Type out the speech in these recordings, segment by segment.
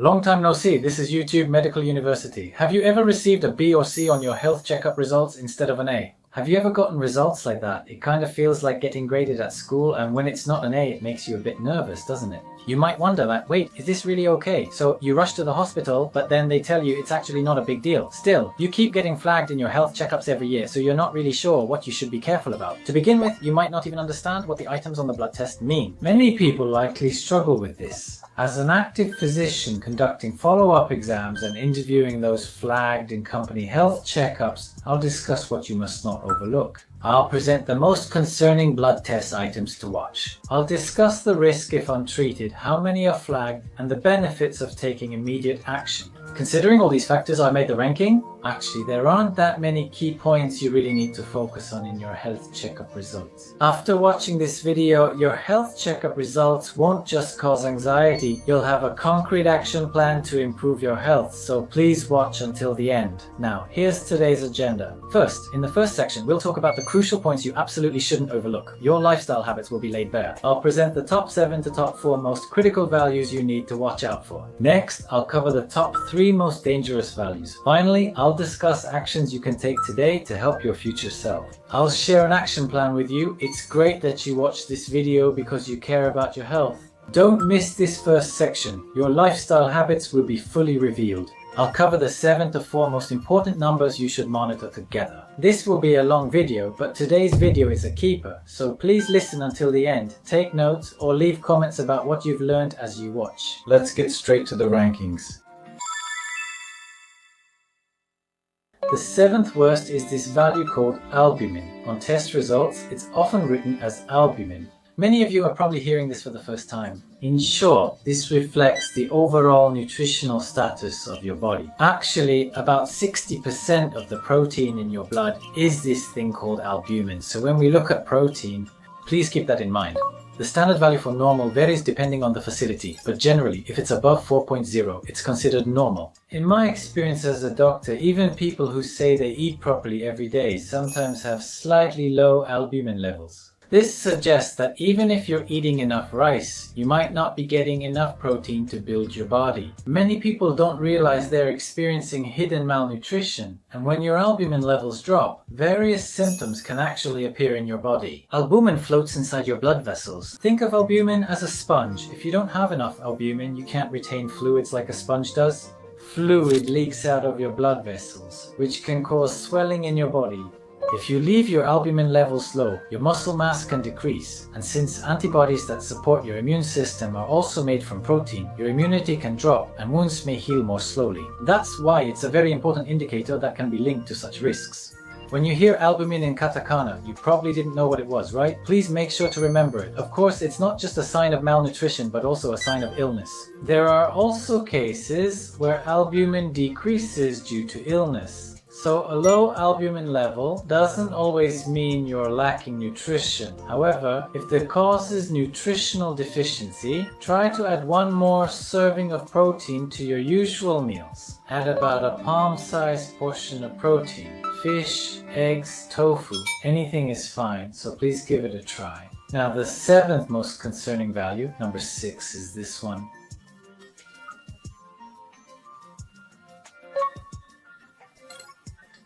Long time no see, this is YouTube Medical University. Have you ever received a B or C on your health checkup results instead of an A? Have you ever gotten results like that? It kind of feels like getting graded at school, and when it's not an A, it makes you a bit nervous, doesn't it? You might wonder that, wait, is this really okay? So you rush to the hospital, but then they tell you it's actually not a big deal. Still, you keep getting flagged in your health checkups every year, so you're not really sure what you should be careful about. To begin with, you might not even understand what the items on the blood test mean. Many people likely struggle with this. As an active physician conducting follow-up exams and interviewing those flagged in company health checkups, I'll discuss what you must not overlook. I'll present the most concerning blood test items to watch. I'll discuss the risk if untreated, how many are flagged, and the benefits of taking immediate action. Considering all these factors, I made the ranking. Actually, there aren't that many key points you really need to focus on in your health checkup results. After watching this video, your health checkup results won't just cause anxiety, you'll have a concrete action plan to improve your health, so please watch until the end. Now, here's today's agenda. First, in the first section, we'll talk about the crucial points you absolutely shouldn't overlook. Your lifestyle habits will be laid bare. I'll present the top 7 to top 4 most critical values you need to watch out for. Next, I'll cover the top 3 most dangerous values. Finally, I'll discuss actions you can take today to help your future self. I'll share an action plan with you. It's great that you watch this video because you care about your health. Don't miss this first section. Your lifestyle habits will be fully revealed. I'll cover the 7 to 4 most important numbers you should monitor together. This will be a long video, but today's video is a keeper, so please listen until the end, take notes, or leave comments about what you've learned as you watch. Let's get straight to the rankings. The 7th worst is this value called albumin. On test results, it's often written as albumin. Many of you are probably hearing this for the first time. In short, this reflects the overall nutritional status of your body. Actually, about 60% of the protein in your blood is this thing called albumin. So when we look at protein, please keep that in mind. The standard value for normal varies depending on the facility, but generally, if it's above 4.0, it's considered normal. In my experience as a doctor, even people who say they eat properly every day sometimes have slightly low albumin levels. This suggests that even if you're eating enough rice, you might not be getting enough protein to build your body. Many people don't realize they're experiencing hidden malnutrition, and when your albumin levels drop, various symptoms can actually appear in your body. Albumin floats inside your blood vessels. Think of albumin as a sponge. If you don't have enough albumin, you can't retain fluids like a sponge does. Fluid leaks out of your blood vessels, which can cause swelling in your body. If you leave your albumin levels low, your muscle mass can decrease, and since antibodies that support your immune system are also made from protein, your immunity can drop and wounds may heal more slowly. That's why it's a very important indicator that can be linked to such risks. When you hear albumin in katakana, you probably didn't know what it was, right? Please make sure to remember it. Of course, it's not just a sign of malnutrition, but also a sign of illness. There are also cases where albumin decreases due to illness. So a low albumin level doesn't always mean you're lacking nutrition. However, if the cause is nutritional deficiency, try to add 1 more serving of protein to your usual meals. Add about a palm-sized portion of protein. Fish, eggs, tofu, anything is fine, so please give it a try. Now the 7th most concerning value, number 6, is this one.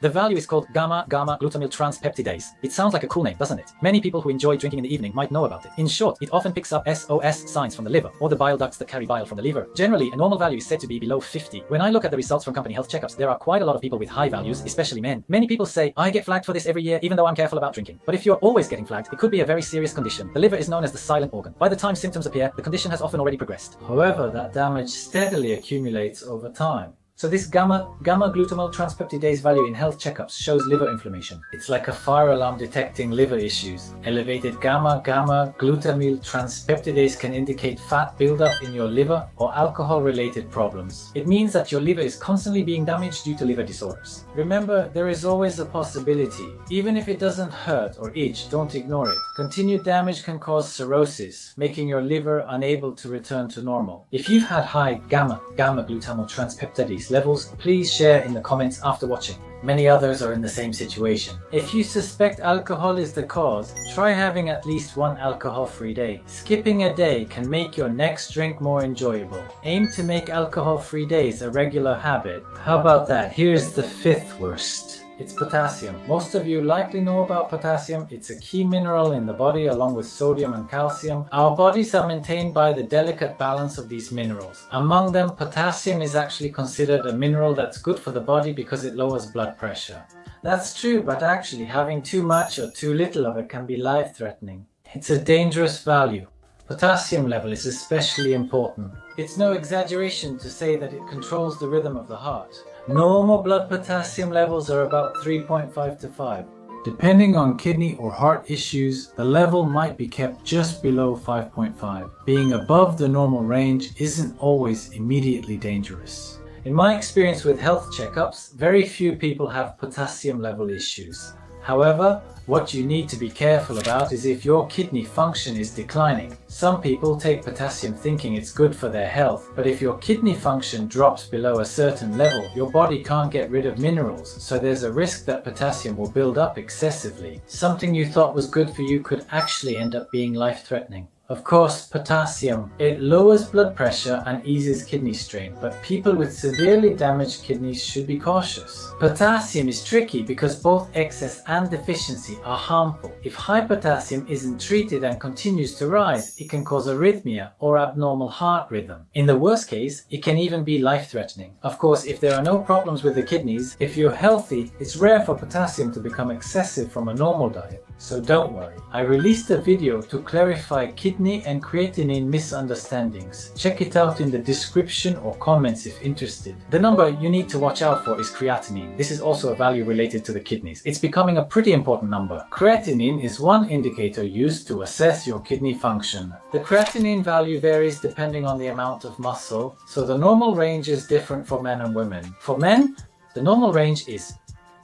The value is called gamma-glutamyl transpeptidase. It sounds like a cool name, doesn't it? Many people who enjoy drinking in the evening might know about it. In short, it often picks up SOS signs from the liver, or the bile ducts that carry bile from the liver. Generally, a normal value is said to be below 50. When I look at the results from company health checkups, there are quite a lot of people with high values, especially men. Many people say, I get flagged for this every year, even though I'm careful about drinking. But if you're always getting flagged, it could be a very serious condition. The liver is known as the silent organ. By the time symptoms appear, the condition has often already progressed. However, that damage steadily accumulates over time. So this gamma-glutamyl transpeptidase value in health checkups shows liver inflammation. It's like a fire alarm detecting liver issues. Elevated gamma-glutamyl transpeptidase can indicate fat buildup in your liver or alcohol-related problems. It means that your liver is constantly being damaged due to liver disorders. Remember, there is always a possibility. Even if it doesn't hurt or itch, don't ignore it. Continued damage can cause cirrhosis, making your liver unable to return to normal. If you've had high gamma-glutamyl transpeptidase levels, please share in the comments after watching. Many others are in the same situation. If you suspect alcohol is the cause, try having at least one alcohol-free day. Skipping a day can make your next drink more enjoyable. Aim to make alcohol-free days a regular habit. How about that? Here's the fifth worst. It's potassium. Most of you likely know about potassium. It's a key mineral in the body along with sodium and calcium. Our bodies are maintained by the delicate balance of these minerals. Among them, potassium is actually considered a mineral that's good for the body because it lowers blood pressure. That's true, but actually having too much or too little of it can be life-threatening. It's a dangerous value. Potassium level is especially important. It's no exaggeration to say that it controls the rhythm of the heart. Normal blood potassium levels are about 3.5 to 5. Depending on kidney or heart issues, the level might be kept just below 5.5. Being above the normal range isn't always immediately dangerous. In my experience with health checkups, very few people have potassium level issues. However, what you need to be careful about is if your kidney function is declining. Some people take potassium thinking it's good for their health, but if your kidney function drops below a certain level, your body can't get rid of minerals, so there's a risk that potassium will build up excessively. Something you thought was good for you could actually end up being life-threatening. Of course, potassium. It lowers blood pressure and eases kidney strain, but people with severely damaged kidneys should be cautious. Potassium is tricky because both excess and deficiency are harmful. If high potassium isn't treated and continues to rise, it can cause arrhythmia or abnormal heart rhythm. In the worst case, it can even be life-threatening. Of course, if there are no problems with the kidneys, if you're healthy, it's rare for potassium to become excessive from a normal diet. So don't worry. I released a video to clarify kidney and creatinine misunderstandings. Check it out in the description or comments if interested. The number you need to watch out for is creatinine. This is also a value related to the kidneys. It's becoming a pretty important number. Creatinine is one indicator used to assess your kidney function. The creatinine value varies depending on the amount of muscle, so the normal range is different for men and women. For men, the normal range is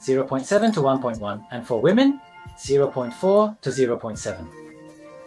0.7 to 1.1, and for women, 0.4 to 0.7.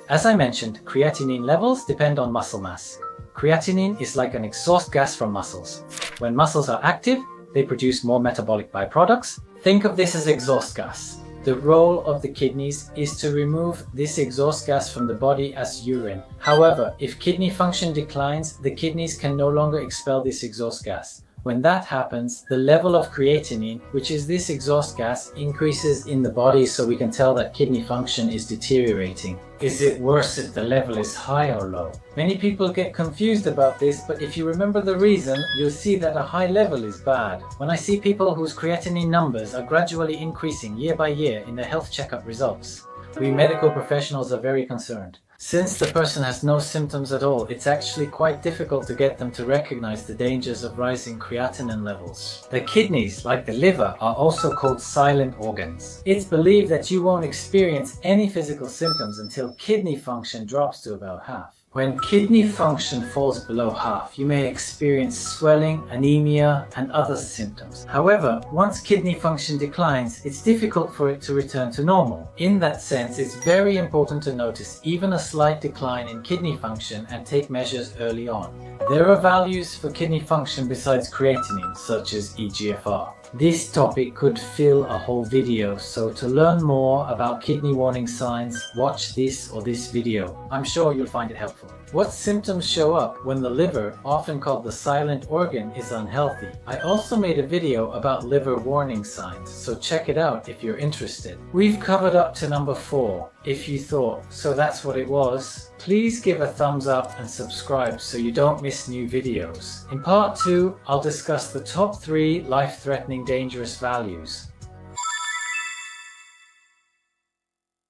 As I mentioned, creatinine levels depend on muscle mass. Creatinine is like an exhaust gas from muscles. When muscles are active, they produce more metabolic byproducts. Think of this as exhaust gas. The role of the kidneys is to remove this exhaust gas from the body as urine. However, if kidney function declines, the kidneys can no longer expel this exhaust gas. When that happens, the level of creatinine, which is this exhaust gas, increases in the body, so we can tell that kidney function is deteriorating. Is it worse if the level is high or low? Many people get confused about this, but if you remember the reason, you'll see that a high level is bad. When I see people whose creatinine numbers are gradually increasing year by year in their health checkup results, we medical professionals are very concerned. Since the person has no symptoms at all, it's actually quite difficult to get them to recognize the dangers of rising creatinine levels. The kidneys, like the liver, are also called silent organs. It's believed that you won't experience any physical symptoms until kidney function drops to about half. When kidney function falls below half, you may experience swelling, anemia, and other symptoms. However, once kidney function declines, it's difficult for it to return to normal. In that sense, it's very important to notice even a slight decline in kidney function and take measures early on. There are values for kidney function besides creatinine, such as eGFR. This topic could fill a whole video, so to learn more about kidney warning signs, watch this or this video. I'm sure you'll find it helpful. What symptoms show up when the liver, often called the silent organ, is unhealthy? I also made a video about liver warning signs, so check it out if you're interested. We've covered up to number 4. If you thought, so that's what it was, please give a thumbs up and subscribe so you don't miss new videos. In part 2, I'll discuss the top 3 life-threatening dangerous values.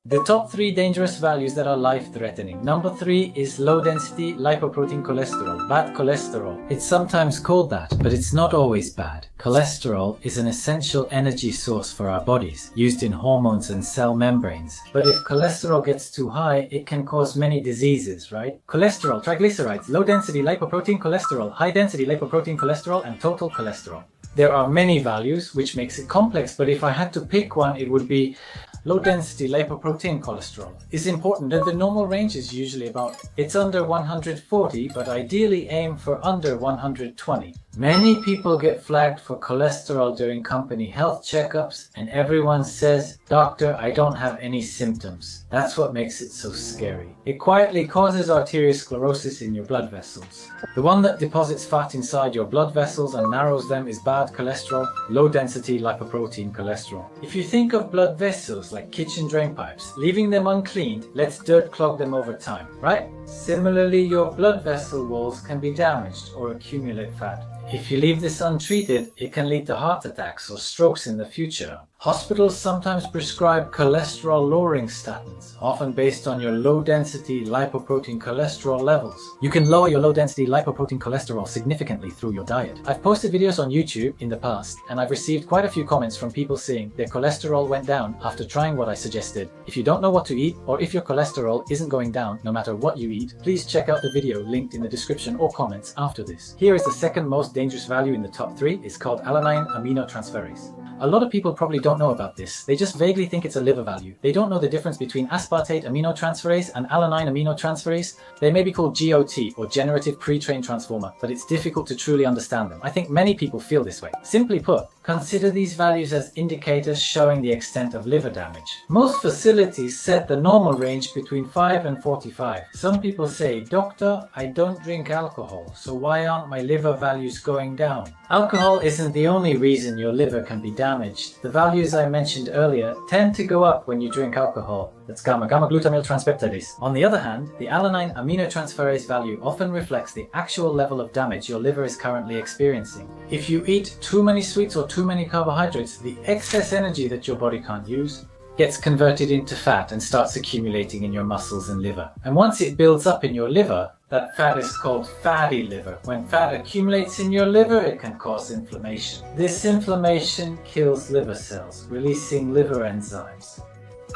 The top 3 dangerous values that are life-threatening. Number 3 is low-density lipoprotein cholesterol, bad cholesterol. It's sometimes called that, but it's not always bad. Cholesterol is an essential energy source for our bodies, used in hormones and cell membranes. But if cholesterol gets too high, it can cause many diseases, right? Cholesterol, triglycerides, low-density lipoprotein cholesterol, high-density lipoprotein cholesterol, and total cholesterol. There are many values, which makes it complex, but if I had to pick one, it would be low-density lipoprotein cholesterol is important, and the normal range is usually it's under 140, but ideally aim for under 120. Many people get flagged for cholesterol during company health checkups, and everyone says, "Doctor, I don't have any symptoms." That's what makes it so scary. It quietly causes arteriosclerosis in your blood vessels. The one that deposits fat inside your blood vessels and narrows them is bad cholesterol, low-density lipoprotein cholesterol. If you think of blood vessels like kitchen drain pipes, leaving them uncleaned lets dirt clog them over time, right? Similarly, your blood vessel walls can be damaged or accumulate fat. If you leave this untreated, it can lead to heart attacks or strokes in the future. Hospitals sometimes prescribe cholesterol-lowering statins, often based on your low-density lipoprotein cholesterol levels. You can lower your low-density lipoprotein cholesterol significantly through your diet. I've posted videos on YouTube in the past, and I've received quite a few comments from people saying their cholesterol went down after trying what I suggested. If you don't know what to eat, or if your cholesterol isn't going down no matter what you eat, please check out the video linked in the description or comments after this. Here is the second most dangerous value in the top 3. It's called alanine aminotransferase. A lot of people probably don't know about this. They just vaguely think it's a liver value. They don't know the difference between aspartate aminotransferase and alanine aminotransferase. They may be called GOT or generative pre-trained transformer, but it's difficult to truly understand them. I think many people feel this way. Simply put, consider these values as indicators showing the extent of liver damage. Most facilities set the normal range between 5 and 45. Some people say, "Doctor, I don't drink alcohol, so why aren't my liver values going down?" Alcohol isn't the only reason your liver can be damaged. The values I mentioned earlier tend to go up when you drink alcohol. That's gamma-glutamyl transpeptidase. On the other hand, the alanine aminotransferase value often reflects the actual level of damage your liver is currently experiencing. If you eat too many sweets or too many carbohydrates, the excess energy that your body can't use gets converted into fat and starts accumulating in your muscles and liver. And once it builds up in your liver, that fat is called fatty liver. When fat accumulates in your liver, it can cause inflammation. This inflammation kills liver cells, releasing liver enzymes.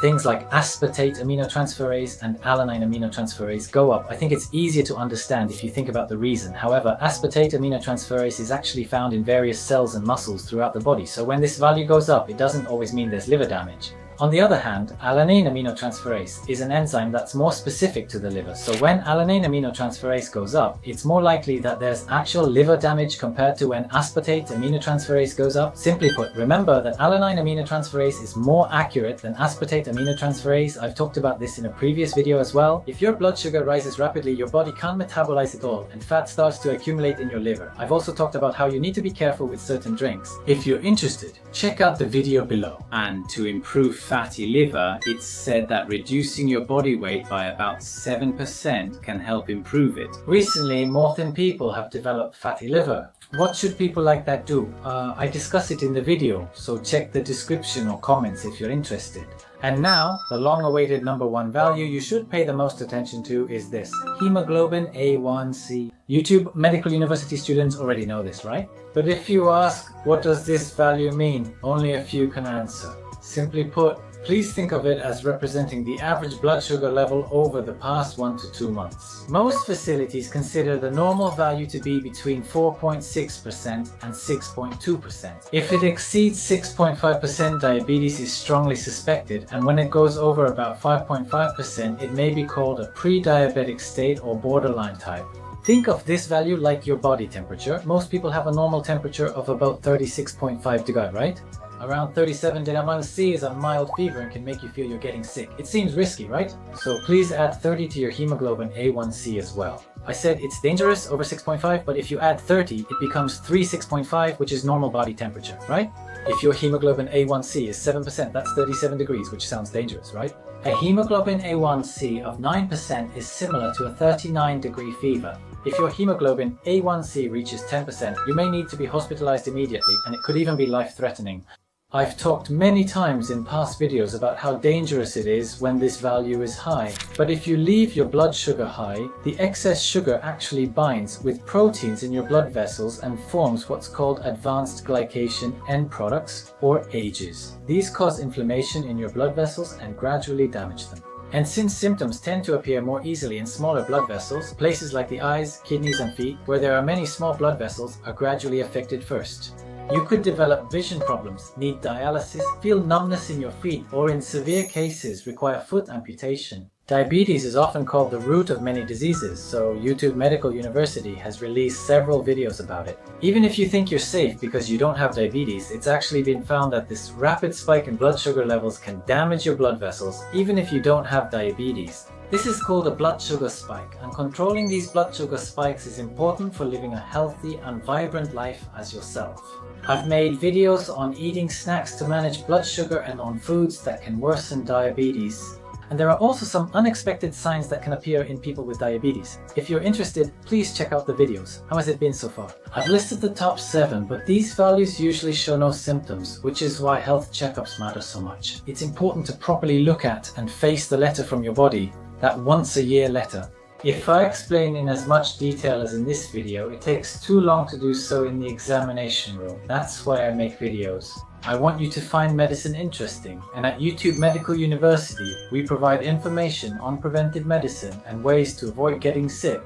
Things like aspartate aminotransferase and alanine aminotransferase go up. I think it's easier to understand if you think about the reason. However, aspartate aminotransferase is actually found in various cells and muscles throughout the body. So when this value goes up, it doesn't always mean there's liver damage. On the other hand, alanine aminotransferase is an enzyme that's more specific to the liver. So when alanine aminotransferase goes up, it's more likely that there's actual liver damage compared to when aspartate aminotransferase goes up. Simply put, remember that alanine aminotransferase is more accurate than aspartate aminotransferase. I've talked about this in a previous video as well. If your blood sugar rises rapidly, your body can't metabolize it all and fat starts to accumulate in your liver. I've also talked about how you need to be careful with certain drinks. If you're interested, check out the video below. And to improve fatty liver, it's said that reducing your body weight by about 7% can help improve it. Recently, more thin people have developed fatty liver. What should people like that do? I discuss it in the video, so check the description or comments if you're interested. And now, the long-awaited number 1 value you should pay the most attention to is this: hemoglobin A1C. YouTube Medical University students already know this, right? But if you ask, what does this value mean? Only a few can answer. Simply put, please think of it as representing the average blood sugar level over the past 1 to 2 months. Most facilities consider the normal value to be between 4.6% and 6.2%. If it exceeds 6.5%, diabetes is strongly suspected, and when it goes over about 5.5%, it may be called a pre-diabetic state or borderline type. Think of this value like your body temperature. Most people have a normal temperature of about 36.5 degrees, right? Around 37 degrees C is a mild fever and can make you feel you're getting sick. It seems risky, right? So please add 30 to your hemoglobin A1C as well. I said it's dangerous over 6.5, but if you add 30, it becomes 36.5, which is normal body temperature, right? If your hemoglobin A1C is 7%, that's 37 degrees, which sounds dangerous, right? A hemoglobin A1C of 9% is similar to a 39-degree fever. If your hemoglobin A1C reaches 10%, you may need to be hospitalized immediately, and it could even be life-threatening. I've talked many times in past videos about how dangerous it is when this value is high. But if you leave your blood sugar high, the excess sugar actually binds with proteins in your blood vessels and forms what's called advanced glycation end products, or AGEs. These cause inflammation in your blood vessels and gradually damage them. And since symptoms tend to appear more easily in smaller blood vessels, places like the eyes, kidneys and feet, where there are many small blood vessels, are gradually affected first. You could develop vision problems, need dialysis, feel numbness in your feet, or in severe cases require foot amputation. Diabetes is often called the root of many diseases, so YouTube Medical University has released several videos about it. Even if you think you're safe because you don't have diabetes, it's actually been found that this rapid spike in blood sugar levels can damage your blood vessels, even if you don't have diabetes. This is called a blood sugar spike, and controlling these blood sugar spikes is important for living a healthy and vibrant life as yourself. I've made videos on eating snacks to manage blood sugar and on foods that can worsen diabetes. And there are also some unexpected signs that can appear in people with diabetes. If you're interested, please check out the videos. How has it been so far? I've listed the top 7, but these values usually show no symptoms, which is why health checkups matter so much. It's important to properly look at and face the letter from your body, that once-a-year letter. If I explain in as much detail as in this video, it takes too long to do so in the examination room. That's why I make videos. I want you to find medicine interesting, and at YouTube Medical University, we provide information on preventive medicine and ways to avoid getting sick.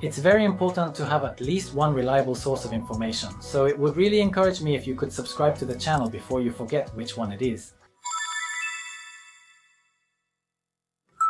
It's very important to have at least one reliable source of information, so it would really encourage me if you could subscribe to the channel before you forget which one it is.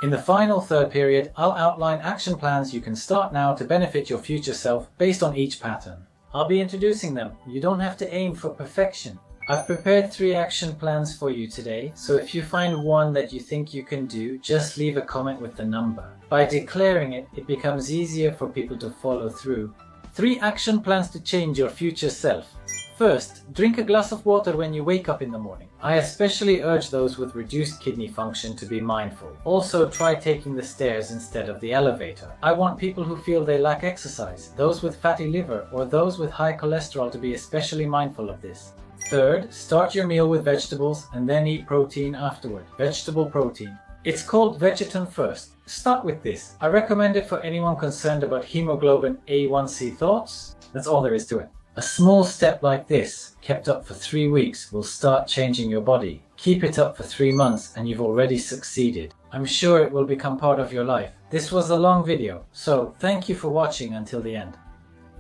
In the final third period, I'll outline action plans you can start now to benefit your future self based on each pattern. I'll be introducing them. You don't have to aim for perfection. I've prepared 3 action plans for you today, so if you find one that you think you can do, just leave a comment with the number. By declaring it, it becomes easier for people to follow through. 3 action plans to change your future self. First, drink a glass of water when you wake up in the morning. I especially urge those with reduced kidney function to be mindful. Also, try taking the stairs instead of the elevator. I want people who feel they lack exercise, those with fatty liver, or those with high cholesterol to be especially mindful of this. Third, start your meal with vegetables and then eat protein afterward. Vegetable protein. It's called Vegetan first. Start with this. I recommend it for anyone concerned about hemoglobin A1C. Thoughts? That's all there is to it. A small step like this, kept up for 3 weeks, will start changing your body. Keep it up for 3 months and you've already succeeded. I'm sure it will become part of your life. This was a long video, so thank you for watching until the end.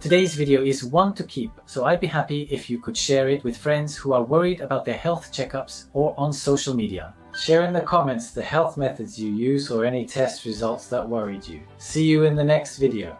Today's video is one to keep, so I'd be happy if you could share it with friends who are worried about their health checkups or on social media. Share in the comments the health methods you use or any test results that worried you. See you in the next video.